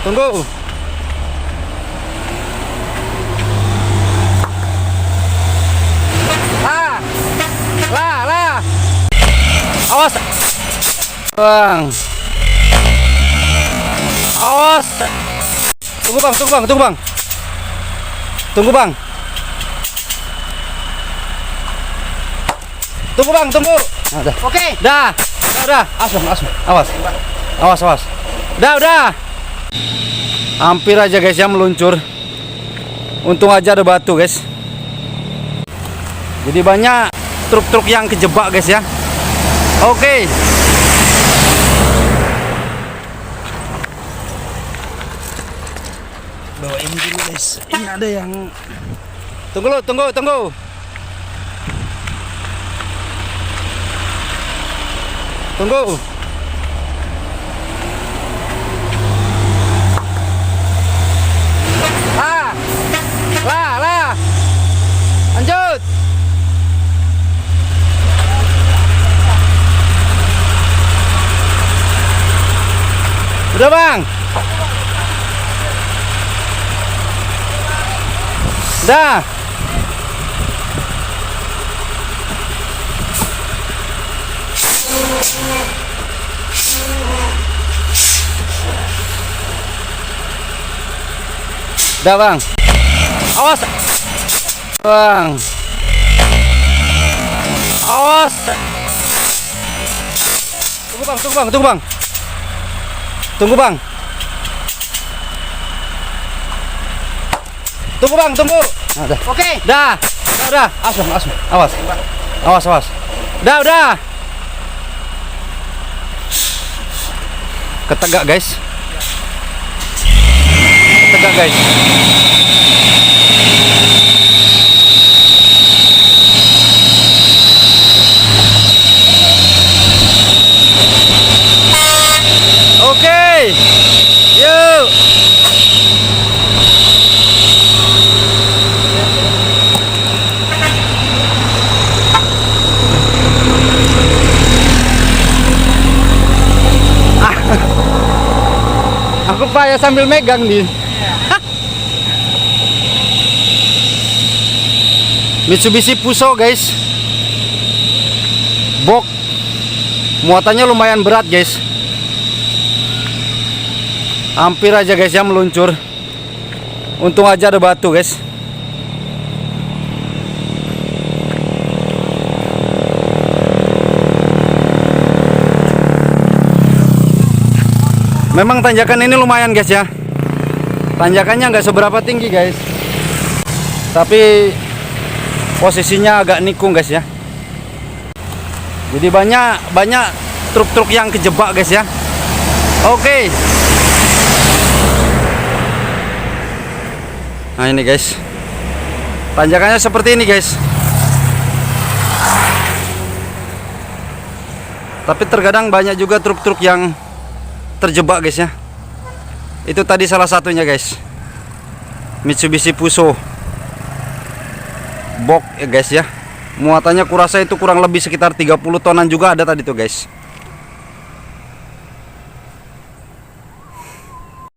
Tunggu. Lah. Awas. Bang. Awas. Tunggu bang. Tunggu bang. Nah, Oke. Dah. Awas. Udah. Hampir aja guys ya meluncur. Untung aja ada batu guys. Jadi banyak truk-truk yang kejebak guys ya. Oke. Bawain dulu guys. Ini ada yang Tunggu. Tunggu. Lah. Lanjut. Udah bang. Dah. Dah bang. Awas. Bang. Awas. Tunggu bang. Tunggu. Nah, dah. Oke. Dah. Awas. Udah. Ketegak guys. Oke. Yuk. Aku payah sambil megang nih. Mitsubishi Fuso guys. Box. Muatannya lumayan berat guys. Hampir aja guys ya meluncur. Untung aja ada batu guys. Memang tanjakan ini lumayan guys ya. Tanjakannya nggak seberapa tinggi guys, tapi posisinya agak nikung guys ya. Jadi banyak truk-truk yang kejebak guys ya. Oke. Nah ini guys, tanjakannya seperti ini guys. Tapi terkadang banyak juga truk-truk yang terjebak guys ya. Itu tadi salah satunya guys, Mitsubishi Fuso box ya guys ya. Muatannya kurasa itu kurang lebih sekitar 30 tonan juga ada tadi tuh guys.